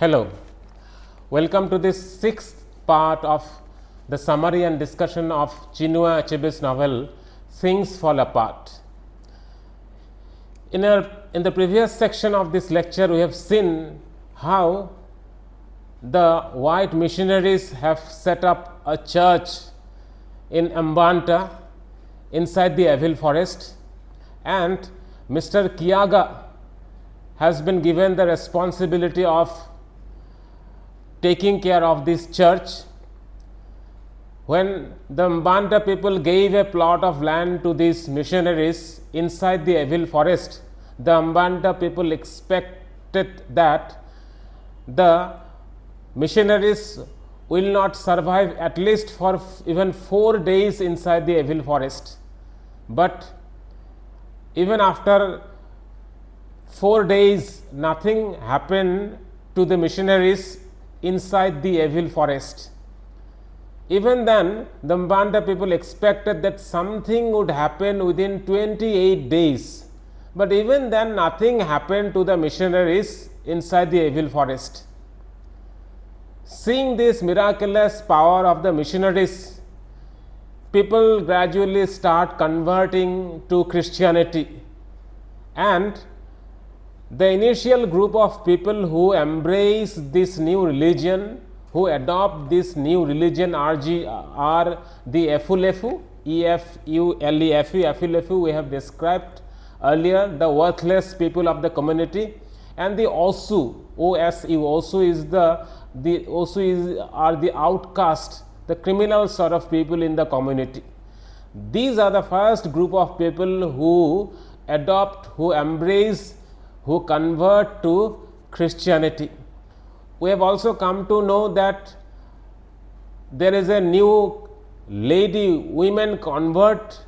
Hello, welcome to this sixth part of the summary and discussion of Chinua Achebe's novel Things Fall Apart. In the previous section of this lecture, we have seen how the white missionaries have set up a church in Mbanta inside the Evil Forest, and Mr. Kiyaga has been given the responsibility of taking care of this church. When the Mbanta people gave a plot of land to these missionaries inside the Evil Forest, the Mbanta people expected that the missionaries will not survive at least for even 4 days inside the Evil Forest. But even after 4 days, nothing happened to the missionaries inside the Evil Forest. Even then, the Mbanta people expected that something would happen within 28 days. But even then, nothing happened to the missionaries inside the Evil Forest. Seeing this miraculous power of the missionaries, people gradually start converting to Christianity, and the initial group of people who embrace this new religion, who adopt this new religion are the Efulefu, E-F-U-L-E-F-U, Efulefu we have described earlier, the worthless people of the community, and the Osu, O-S-U, Osu are the outcast, the criminal sort of people in the community. These are the first group of people who adopt, who embrace, who convert to Christianity. We have also come to know that there is a new women convert.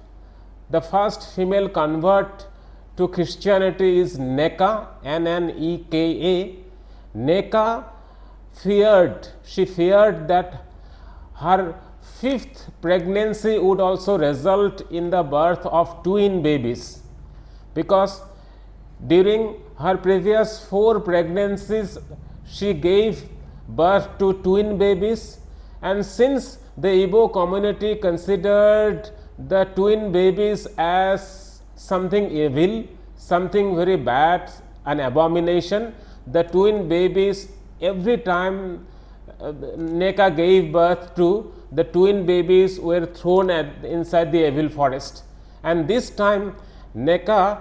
The first female convert to Christianity is Neka, N-N-E-K-A. Neka she feared that her 5th pregnancy would also result in the birth of twin babies, because during her previous 4 pregnancies she gave birth to twin babies, and since the Igbo community considered the twin babies as something evil, something very bad, an abomination, the twin babies, every time Neka gave birth to, the twin babies were thrown inside the Evil Forest. And this time Neka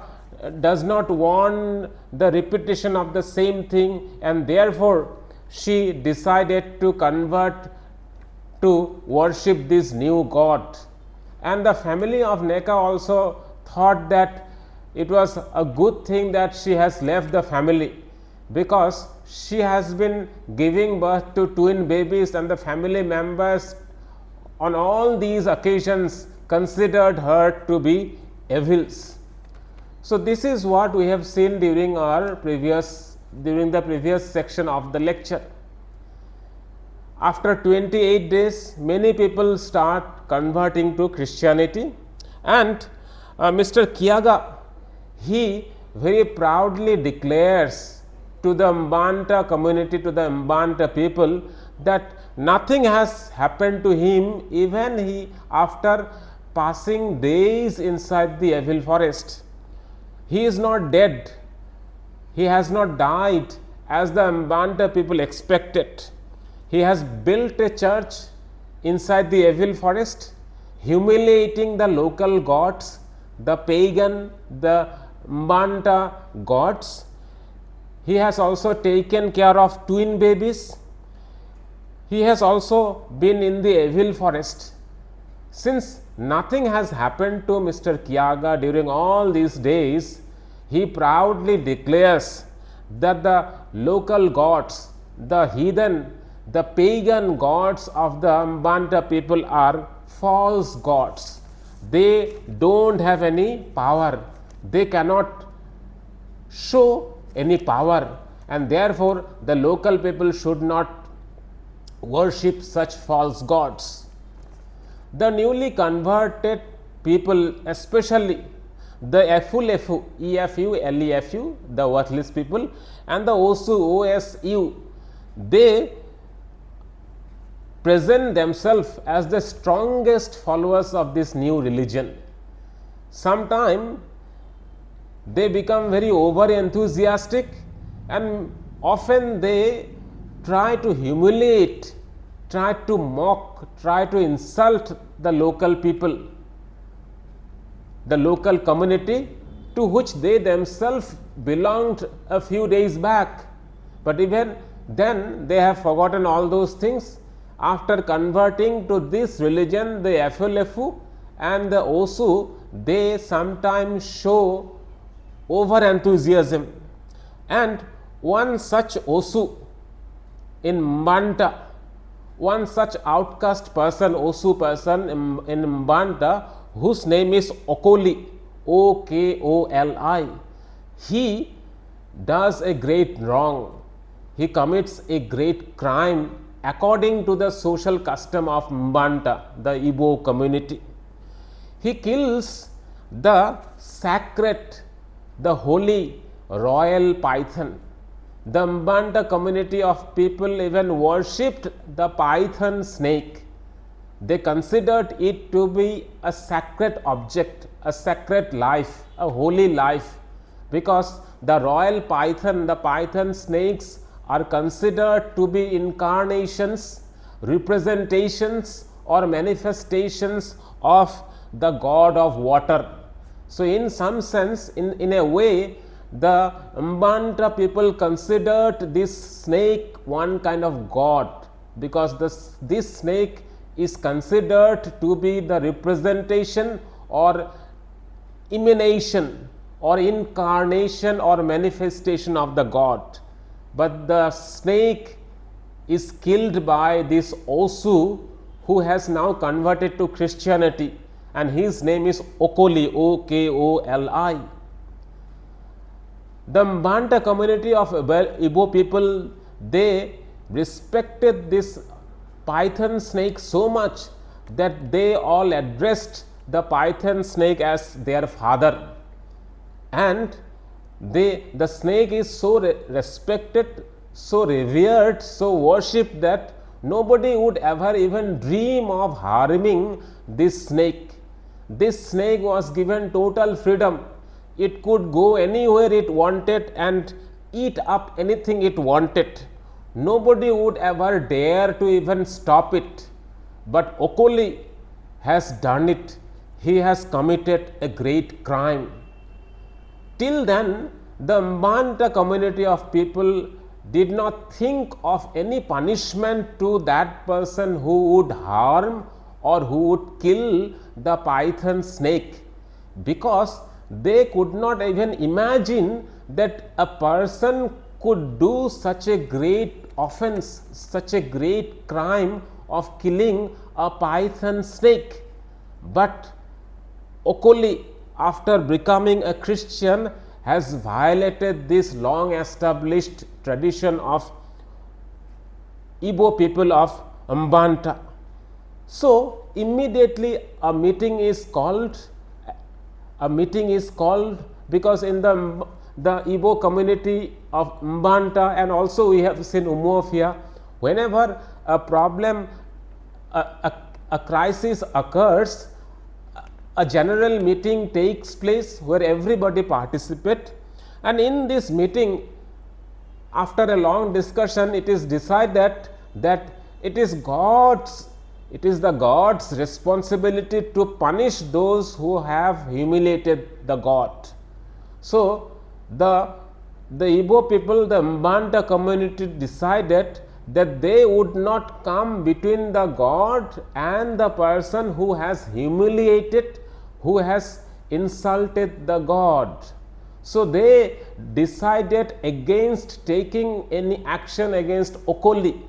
does not want the repetition of the same thing, and therefore she decided to convert to worship this new god. And the family of Neka also thought that it was a good thing that she has left the family, because she has been giving birth to twin babies, and the family members on all these occasions considered her to be evils. So, this is what we have seen during the previous section of the lecture. After 28 days, many people start converting to Christianity, and Mr. Kiyaga, he very proudly declares to the Mbanta community, to the Mbanta people, that nothing has happened to him even after passing days inside the Evil Forest. He is not dead, he has not died as the Mbanta people expected. He has built a church inside the Evil Forest, humiliating the local gods, the pagan, the Mbanta gods. He has also taken care of twin babies. He has also been in the Evil Forest. Since nothing has happened to Mr. Kiyaga during all these days, he proudly declares that the local gods, the heathen, the pagan gods of the Mbanta people are false gods. They don't have any power. They cannot show any power, and therefore the local people should not worship such false gods. The newly converted people, especially the Efulefu, E-F-U-L-E-F-U, the worthless people, and the Osu, O-S-U, they present themselves as the strongest followers of this new religion. Sometimes they become very over enthusiastic, and often they try to humiliate, try to mock, try to insult the local people, the local community to which they themselves belonged a few days back. But even then they have forgotten all those things. After converting to this religion, the Efulefu and the Osu, they sometimes show over enthusiasm. And one such Osu in Mbanta, one such outcast person, Osu person in Mbanta, whose name is Okoli, Okoli, he does a great wrong. He commits a great crime according to the social custom of Mbanta, the Igbo community. He kills the sacred, the holy royal python. The Mbanta community of people even worshipped the python snake. They considered it to be a sacred object, a sacred life, a holy life, because the royal python, the python snakes are considered to be incarnations, representations or manifestations of the god of water. So, in some sense, in a way, the Mbanta people considered this snake one kind of god, because this snake is considered to be the representation or emanation or incarnation or manifestation of the god. But the snake is killed by this Osu, who has now converted to Christianity, and his name is Okoli, Okoli. The Mbanta community of Igbo people, they respected this python snake so much that they all addressed the python snake as their father, and the snake is so respected, so revered, so worshipped that nobody would ever even dream of harming this snake. This snake was given total freedom. It could go anywhere it wanted and eat up anything it wanted. Nobody would ever dare to even stop it. But Okoli has done it. He has committed a great crime. Till then, the Mbanta community of people did not think of any punishment to that person who would harm or who would kill the python snake, because they could not even imagine that a person could do such a great offense, such a great crime of killing a python snake. But Okoli, after becoming a Christian, has violated this long established tradition of Igbo people of Mbanta. So, immediately a meeting is called, because in the Igbo community of Mbanta, and also we have seen Umuofia, whenever a problem, a crisis occurs, a general meeting takes place where everybody participates, and in this meeting, after a long discussion, it is decided that it is the God's responsibility to punish those who have humiliated the God. So, the Igbo people, the Mbanta community decided that they would not come between the God and the person who has humiliated, who has insulted the God. So, they decided against taking any action against Okoli.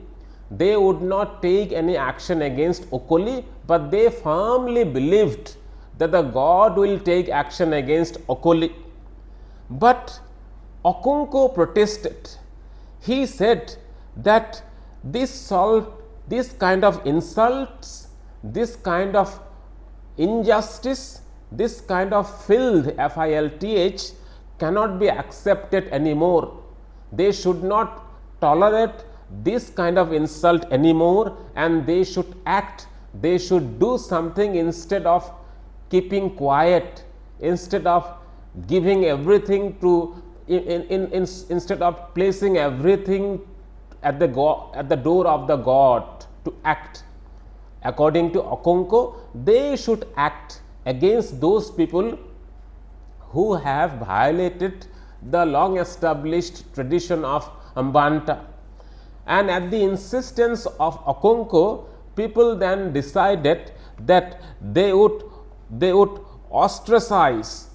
They would not take any action against Okoli, but they firmly believed that the God will take action against Okoli. But Okonkow protested. He said that this kind of insults, this kind of injustice, this kind of filth, FILTH, cannot be accepted anymore. They should not tolerate this kind of insult anymore, and they should act, they should do something instead of keeping quiet, instead of giving everything to instead of placing everything at the door of the God to act. According to Okonkow, they should act against those people who have violated the long established tradition of Mbanta. And at the insistence of Okonkow, people then decided that they would ostracize.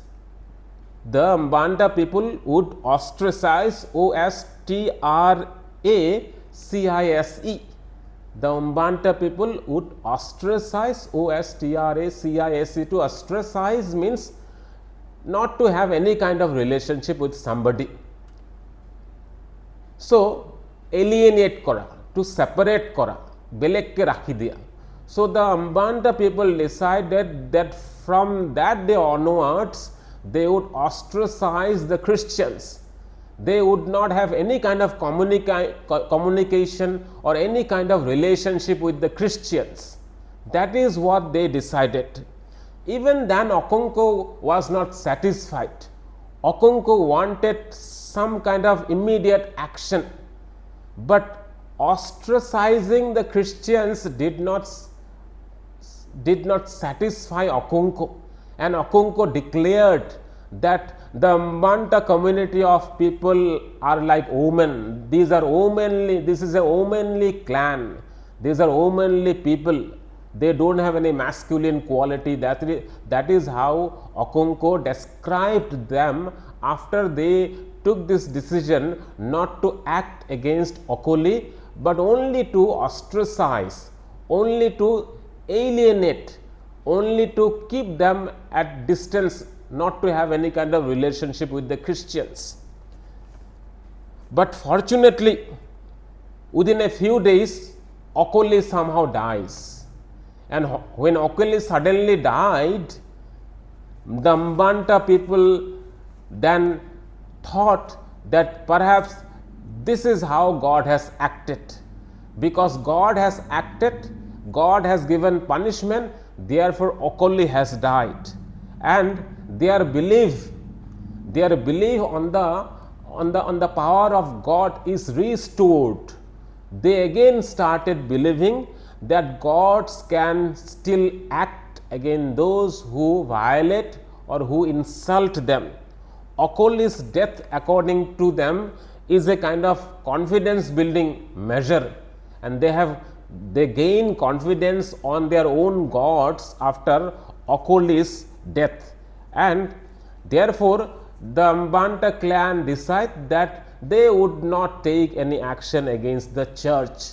The Mbanta people would ostracize, OSTRACISE. The Mbanta people would ostracize, OSTRACISE. To ostracize means not to have any kind of relationship with somebody. So, alienate kora, to separate kora, belek ke rakhi diya. So, the Mbanta people decided that from that day onwards, they would ostracize the Christians. They would not have any kind of communication or any kind of relationship with the Christians. That is what they decided. Even then, Okonkow was not satisfied. Okonkow wanted some kind of immediate action, but ostracizing the Christians did not satisfy Okonkow, and Okonkow declared that the Mbanta community of people are like women. These are womanly, this is a womanly clan, these are womanly people, they do not have any masculine quality. That is how Okonkow described them after they took this decision not to act against Okoli, but only to ostracize, only to alienate, only to keep them at distance, not to have any kind of relationship with the Christians. But fortunately, within a few days, Okoli somehow dies. And when Okoli suddenly died, the Mbanta people then thought that perhaps this is how God has acted. Because God has acted, God has given punishment, therefore Okoli has died. And their belief on the power of God is restored. They again started believing that gods can still act against those who violate or who insult them. Okoli's death, according to them, is a kind of confidence building measure, and they gain confidence on their own gods after Okoli's death, and therefore the Mbanta clan decide that they would not take any action against the church.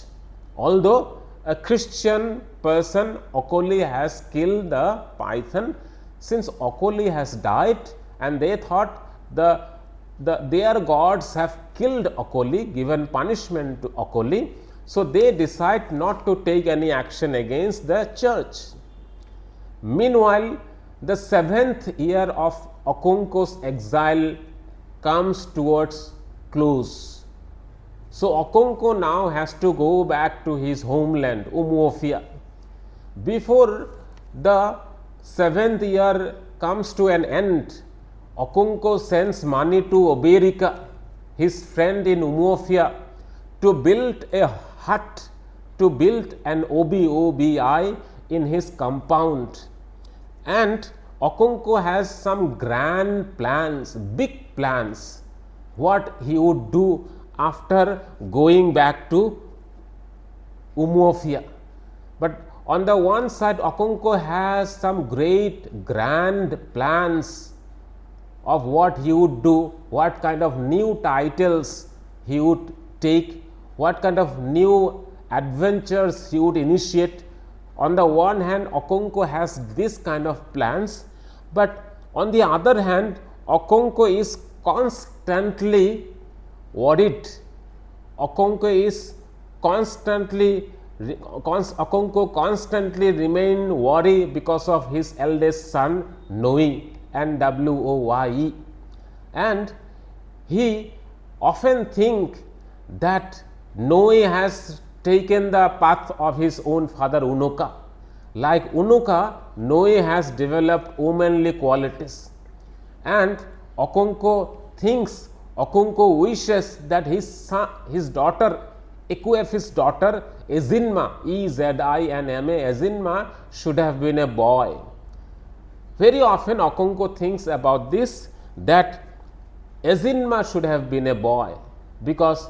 Although a Christian person, Okoli, has killed the python, since Okoli has died and they thought their gods have killed Okoli, given punishment to Okoli, so they decide not to take any action against the church. Meanwhile, the 7th year of Okonkow's exile comes towards close. So, Okonkow now has to go back to his homeland, Umuofia. Before the 7th year comes to an end, Okonkow sends money to Oberika, his friend in Umuofia, to build a hut, to build an OBI in his compound. And Okonkow has some grand plans, big plans, what he would do after going back to Umuofia. But on the one side, Okonkow has some great grand plans of what he would do, what kind of new titles he would take, what kind of new adventures he would initiate. On the one hand, Okonkow has this kind of plans, but on the other hand, Okonkow is constantly worried. Okonkow constantly remain worried because of his eldest son Noye, NWOYE, and he often think that Noe has taken the path of his own father Unoka. Like Unoka, Noe has developed womanly qualities, and Okonko wishes that his daughter, Ekuefis daughter Ezinma, Ezima, Ezinma should have been a boy. Very often Okonko thinks about this, that Ezinma should have been a boy, because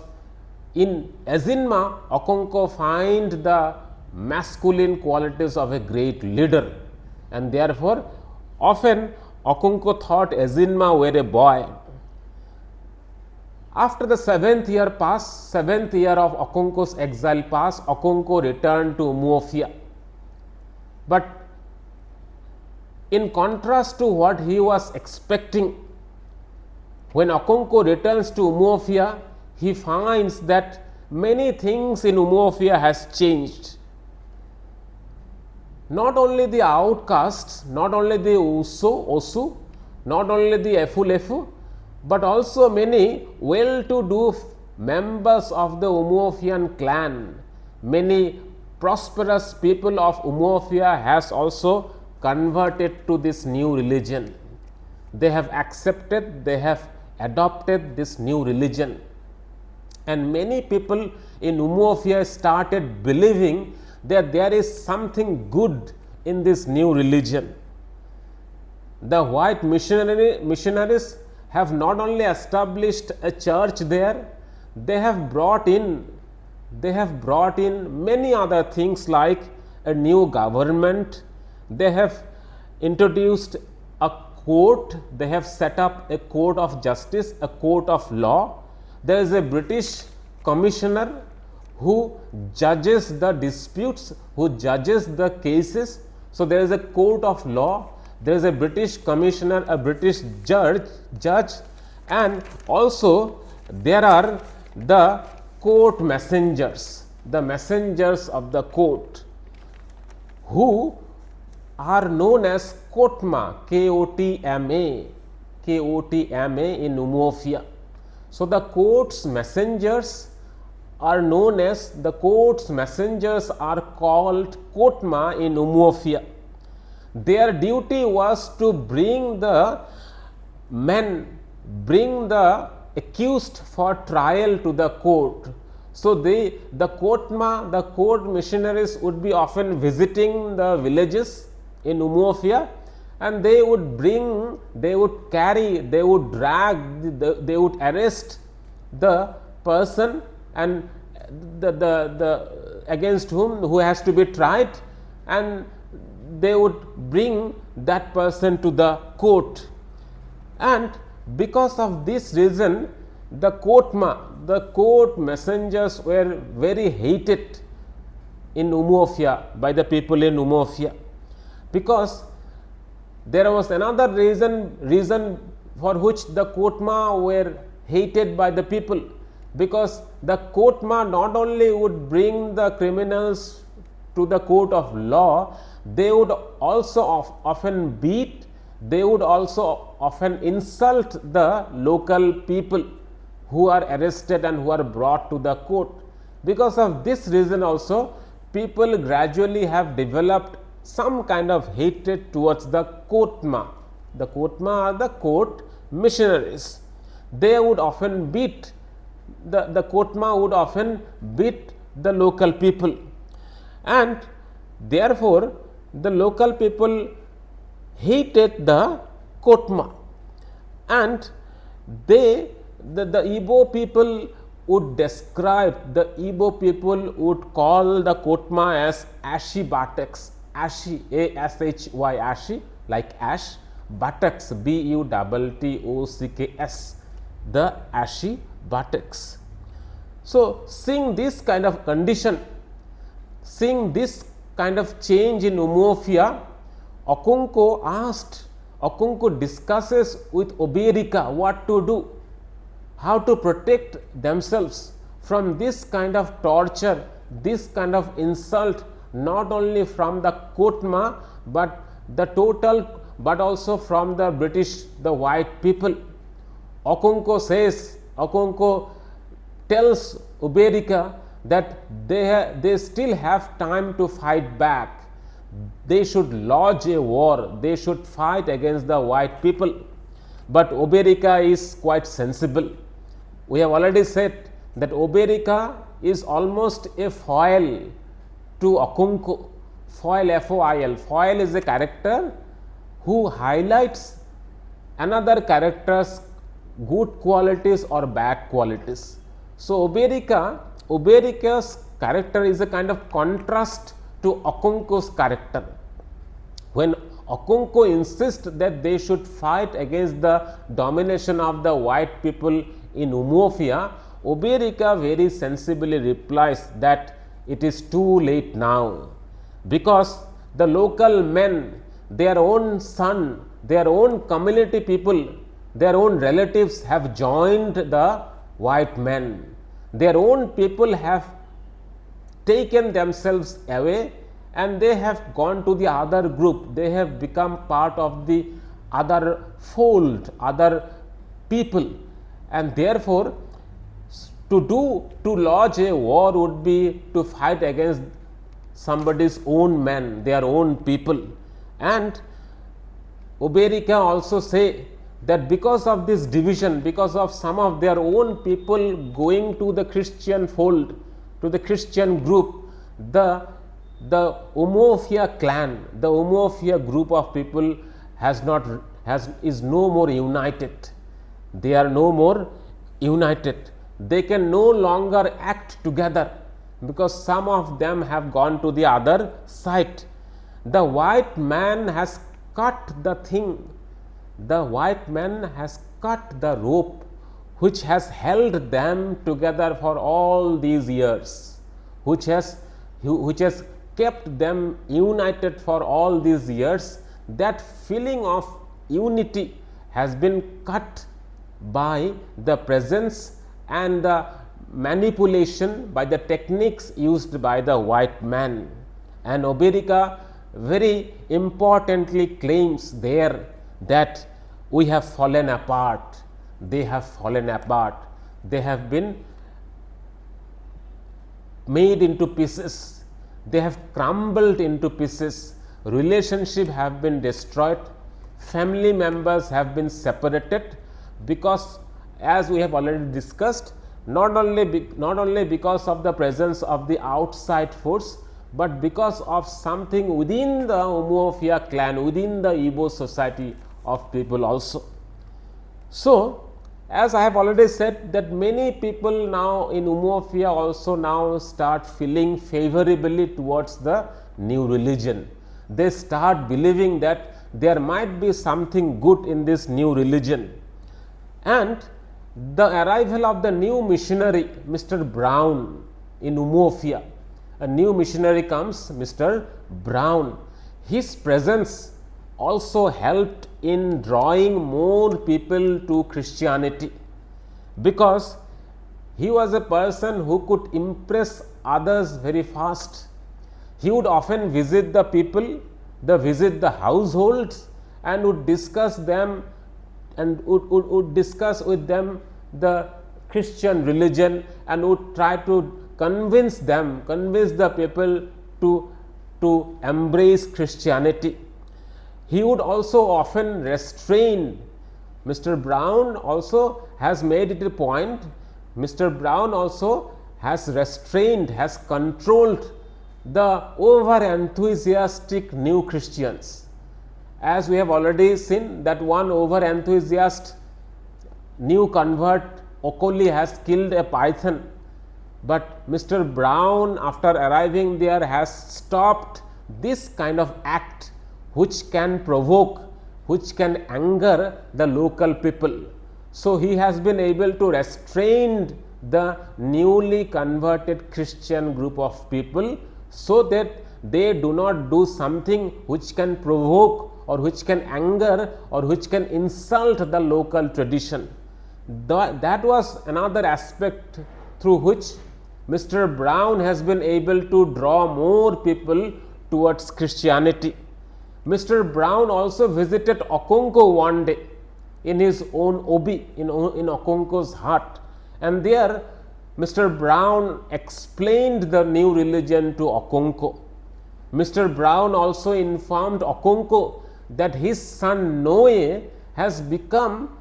in Ezinma Okonko find the masculine qualities of a great leader, and therefore often Okonko thought Ezinma were a boy. After the 7th year passed, 7th year of Okonko's exile passed, Okonko returned to Umuofia. But in contrast to what he was expecting, when Okonko returns to Umuofia, he finds that many things in Umuofia has changed. Not only the outcasts, not only the Osu, not only the Efulefu, but also many well-to-do members of the Umuofian clan, many prosperous people of Umuofia has also converted to this new religion. They have accepted, they have adopted this new religion, and many people in Umuofia started believing that there is something good in this new religion. The white missionaries have not only established a church there, they have brought in many other things like a new government. They have introduced a court, they have set up a court of justice, a court of law. There is a British commissioner who judges the disputes, who judges the cases. So, there is a court of law, there is a British commissioner, a British judge, and also there are the court messengers, the messengers of the court, who are known as Kotma, K-O-T-M-A in Umuofia. So, the court's messengers are known as, the court's messengers are called Kotma in Umuofia. Their duty was to bring the accused for trial to the court. So, the Kotma, the court missionaries would be often visiting the villages in Umuofia, and they would arrest the person and the against who has to be tried, and they would bring that person to the court. And because of this reason, the Kotma, the court messengers were very hated in Umuofia by the people in Umuofia, because there was another reason for which the Kotma were hated by the people, because the Kotma not only would bring the criminals to the court of law, they would also often beat, they would also often insult the local people who are arrested and who are brought to the court. Because of this reason also, people gradually have developed some kind of hatred towards the Kotma. The Kotma are the court missionaries. They would often beat, the Kotma would often beat the local people, and therefore, the local people hated the Kotma, and the Igbo people would call the Kotma as Ashi Bataks, Ashi, A-S-H-Y, Ashi, like ash, Bataks, B-U-T-T-O-C-K-S, the Ashi Bataks. So, seeing this kind of condition, seeing this kind of change in Umuofia, Okonko discusses with Oberika what to do, how to protect themselves from this kind of torture, this kind of insult, not only from the Kotma, but also from the British, the white people. Okonko tells Oberika that they still have time to fight back. They should lodge a war, they should fight against the white people. But Oberika is quite sensible. We have already said that Oberika is almost a foil to Okonkow. Foil, F-O-I-L. Foil is a character who highlights another character's good qualities or bad qualities. So, Oberika's character is a kind of contrast to Okonkow's character. When Okonkow insists that they should fight against the domination of the white people in Umuofia, Oberika very sensibly replies that it is too late now, because the local men, their own son, their own community people, their own relatives have joined the white men. Their own people have taken themselves away and they have gone to the other group. They have become part of the other fold, other people, and therefore, to lodge a war would be to fight against somebody's own men, their own people. And Oberika also say that because of this division, because of some of their own people going to the Christian fold, to the Christian group, the Umuofia clan, the Umuofia group of people is no more united. They are no more united. They can no longer act together because some of them have gone to the other side. The white man has cut the thing. The white man has cut the rope which has held them together for all these years, which has kept them united for all these years. That feeling of unity has been cut by the presence and the manipulation, by the techniques used by the white man. And Oberika very importantly claims there that we have fallen apart, they have fallen apart, they have been made into pieces, they have crumbled into pieces, relationships have been destroyed, family members have been separated, because as we have already discussed, not only because of the presence of the outside force, but because of something within the Umuofia clan, within the Igbo society of people also. So, as I have already said that many people now in Umuofia also now start feeling favorably towards the new religion. They start believing that there might be something good in this new religion. And the arrival of the new missionary, Mr. Brown, in Umuofia, a new missionary comes, Mr. Brown. His presence also helped in drawing more people to Christianity, because he was a person who could impress others very fast. He would often visit the people, visit the households, and would discuss them and would discuss with them the Christian religion, and would try to convince the people to embrace Christianity. He would also often restrain. Mr. Brown also has made it a point. Mr. Brown also has restrained, has controlled the over enthusiastic new Christians. As we have already seen that one over enthusiast new convert, Okoli, has killed a python, but Mr. Brown, after arriving there, has stopped this kind of act which can provoke, which can anger the local people. So, he has been able to restrain the newly converted Christian group of people, so that they do not do something which can provoke or which can anger or which can insult the local tradition. That was another aspect through which Mr. Brown has been able to draw more people towards Christianity. Mr. Brown also visited Okonkow one day in his own obi, in Okonkow's hut, and there Mr. Brown explained the new religion to Okonkow. Mr. Brown also informed Okonkow that his son Noe has become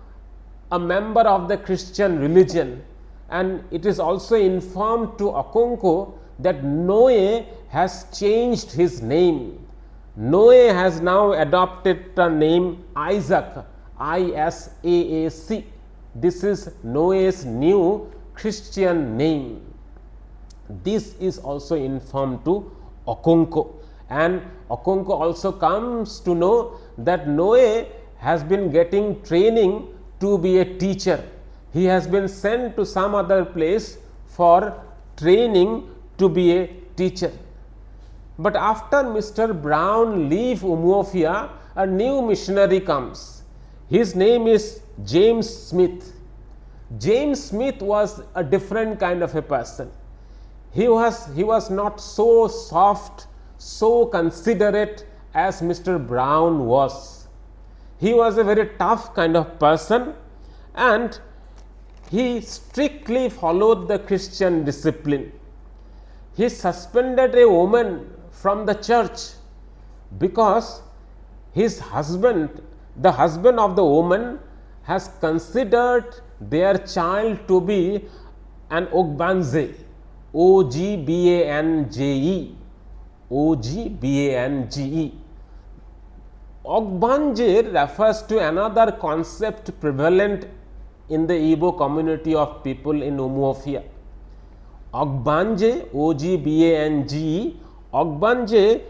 a member of the Christian religion, and it is also informed to Okonkow that Noe has changed his name. Noe has now adopted the name Isaac, Isaac. This is Noe's new Christian name. This is also informed to Okonkow, and Okonkow also comes to know that Noe has been getting training to be a teacher. He has been sent to some other place for training to be a teacher. But after Mr. Brown leaves Umuofia, a new missionary comes. His name is James Smith. James Smith was a different kind of a person. He was not so soft, so considerate as Mr. Brown was. He was a very tough kind of person, and he strictly followed the Christian discipline. He suspended a woman from the church because his husband, the husband of the woman, has considered their child to be an Ogbanje, Ogbanje, Ogbanje. Ogbanje refers to another concept prevalent in the Igbo community of people in Umuofia. Ogbanje, Ogbanje, Ogbanje